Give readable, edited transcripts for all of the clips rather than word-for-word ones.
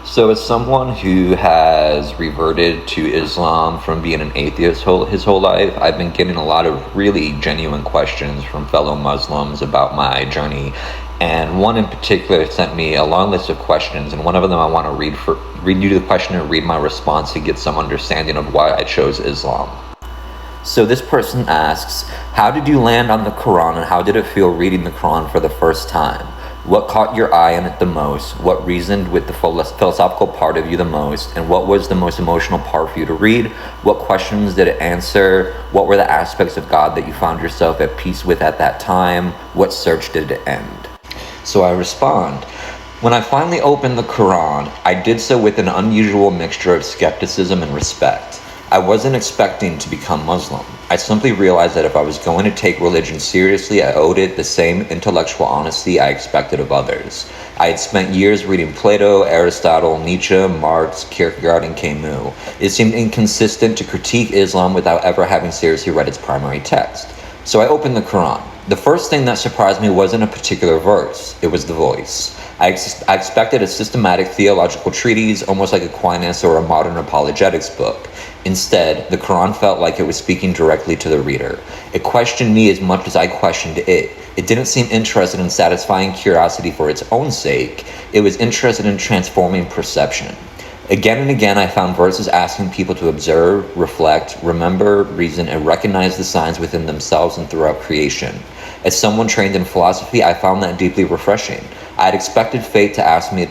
So, as someone who has reverted to Islam from being an atheist his whole life, I've been getting a lot of really genuine questions from fellow Muslims about my journey. And one in particular sent me a long list of questions, and one of them I want to read you the question and read my response to get some understanding of why I chose Islam. So this person asks, how did you land on the Qur'an, and how did it feel reading the Qur'an for the first time? What caught your eye in it the most? What reasoned with the philosophical part of you the most? And what was the most emotional part for you to read? What questions did it answer? What were the aspects of God that you found yourself at peace with at that time? What search did it end? So I respond, when I finally opened the Quran, I did so with an unusual mixture of skepticism and respect. I wasn't expecting to become Muslim. I simply realized that if I was going to take religion seriously, I owed it the same intellectual honesty I expected of others. I had spent years reading Plato, Aristotle, Nietzsche, Marx, Kierkegaard, and Camus. It seemed inconsistent to critique Islam without ever having seriously read its primary text. So I opened the Quran. The first thing that surprised me wasn't a particular verse, it was the voice. I expected a systematic theological treatise, almost like Aquinas or a modern apologetics book. Instead, the Quran felt like it was speaking directly to the reader. It questioned me as much as I questioned it. It didn't seem interested in satisfying curiosity for its own sake. It was interested in transforming perception. Again and again, I found verses asking people to observe, reflect, remember, reason, and recognize the signs within themselves and throughout creation. As someone trained in philosophy, I found that deeply refreshing. I had expected fate to ask me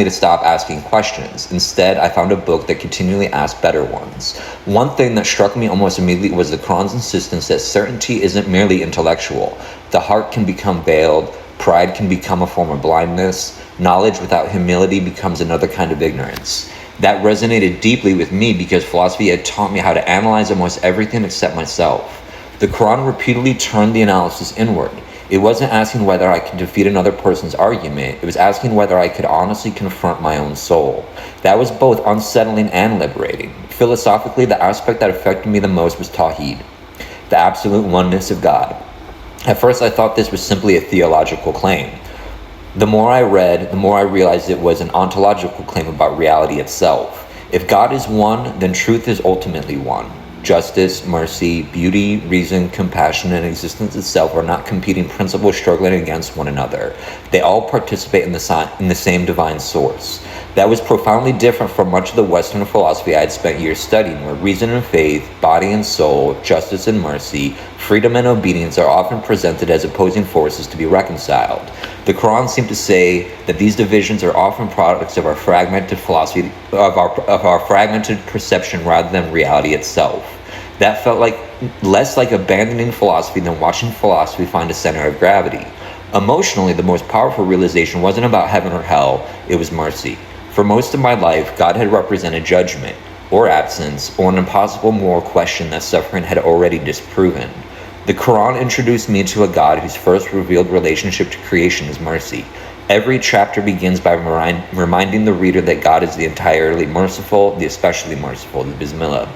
to stop asking questions. Instead, I found a book that continually asked better ones. One thing that struck me almost immediately was the Quran's insistence that certainty isn't merely intellectual. The heart can become veiled, pride can become a form of blindness, knowledge without humility becomes another kind of ignorance. That resonated deeply with me because philosophy had taught me how to analyze almost everything except myself. The Quran repeatedly turned the analysis inward. It wasn't asking whether I could defeat another person's argument, it was asking whether I could honestly confront my own soul. That was both unsettling and liberating. Philosophically, the aspect that affected me the most was Tawheed, the absolute oneness of God. At first, I thought this was simply a theological claim. The more I read, the more I realized it was an ontological claim about reality itself. If God is one, then truth is ultimately one. Justice, mercy, beauty, reason, compassion, and existence itself are not competing principles struggling against one another. They all participate in the same divine source. That was profoundly different from much of the Western philosophy I had spent years studying, where reason and faith, body and soul, justice and mercy, freedom and obedience are often presented as opposing forces to be reconciled. The Quran seemed to say that these divisions are often products of our fragmented philosophy, of our fragmented perception rather than reality itself. That felt less like abandoning philosophy than watching philosophy find a center of gravity. Emotionally, the most powerful realization wasn't about heaven or hell, it was mercy. For most of my life, God had represented judgment, or absence, or an impossible moral question that suffering had already disproven. The Quran introduced me to a God whose first revealed relationship to creation is mercy. Every chapter begins by reminding the reader that God is the entirely merciful, the especially merciful, the Bismillah.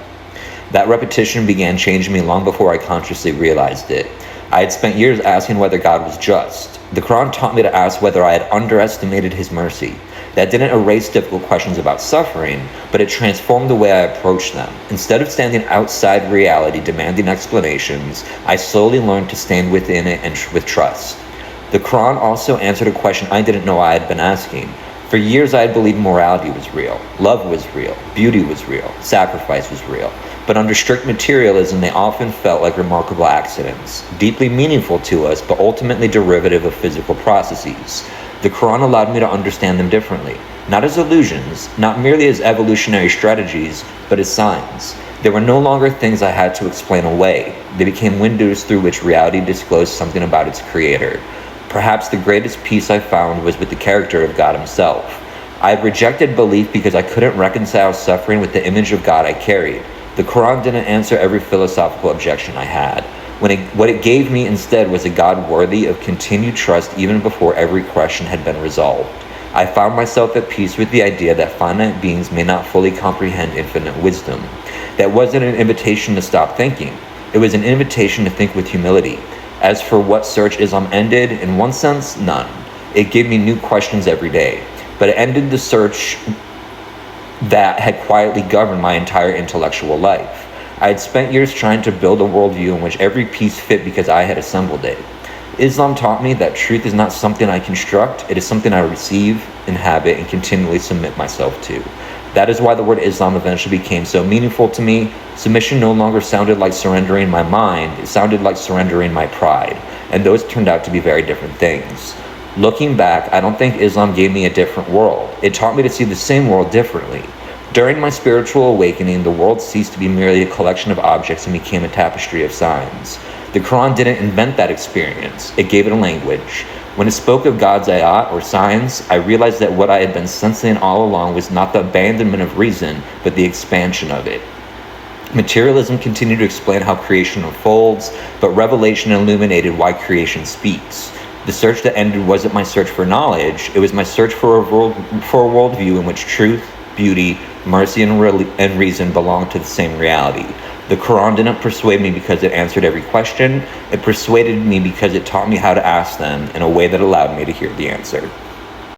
That repetition began changing me long before I consciously realized it. I had spent years asking whether God was just. The Quran taught me to ask whether I had underestimated his mercy. That didn't erase difficult questions about suffering, but it transformed the way I approached them. Instead of standing outside reality demanding explanations, I slowly learned to stand within it and with trust. The Quran also answered a question I didn't know I had been asking. For years I had believed morality was real, love was real, beauty was real, sacrifice was real. But under strict materialism, they often felt like remarkable accidents, deeply meaningful to us, but ultimately derivative of physical processes. The Quran allowed me to understand them differently, not as illusions, not merely as evolutionary strategies, but as signs. They were no longer things I had to explain away. They became windows through which reality disclosed something about its creator. Perhaps the greatest peace I found was with the character of God himself. I had rejected belief because I couldn't reconcile suffering with the image of God I carried. The Quran didn't answer every philosophical objection I had. What it gave me instead was a God worthy of continued trust even before every question had been resolved. I found myself at peace with the idea that finite beings may not fully comprehend infinite wisdom. That wasn't an invitation to stop thinking. It was an invitation to think with humility. As for what search Islam ended, in one sense, none. It gave me new questions every day. but it ended the search that had quietly governed my entire intellectual life. I had spent years trying to build a worldview in which every piece fit because I had assembled it. Islam taught me that truth is not something I construct, it is something I receive, inhabit, and continually submit myself to. That is why the word Islam eventually became so meaningful to me. Submission no longer sounded like surrendering my mind, it sounded like surrendering my pride, and those turned out to be very different things. Looking back, I don't think Islam gave me a different world. It taught me to see the same world differently. During my spiritual awakening, the world ceased to be merely a collection of objects and became a tapestry of signs. The Qur'an didn't invent that experience, it gave it a language. When it spoke of God's ayat or signs, I realized that what I had been sensing all along was not the abandonment of reason, but the expansion of it. Materialism continued to explain how creation unfolds, but revelation illuminated why creation speaks. The search that ended wasn't my search for knowledge, it was my search for a worldview in which truth, beauty, mercy, and reason belong to the same reality. The Quran didn't persuade me because it answered every question. It persuaded me because it taught me how to ask them in a way that allowed me to hear the answer.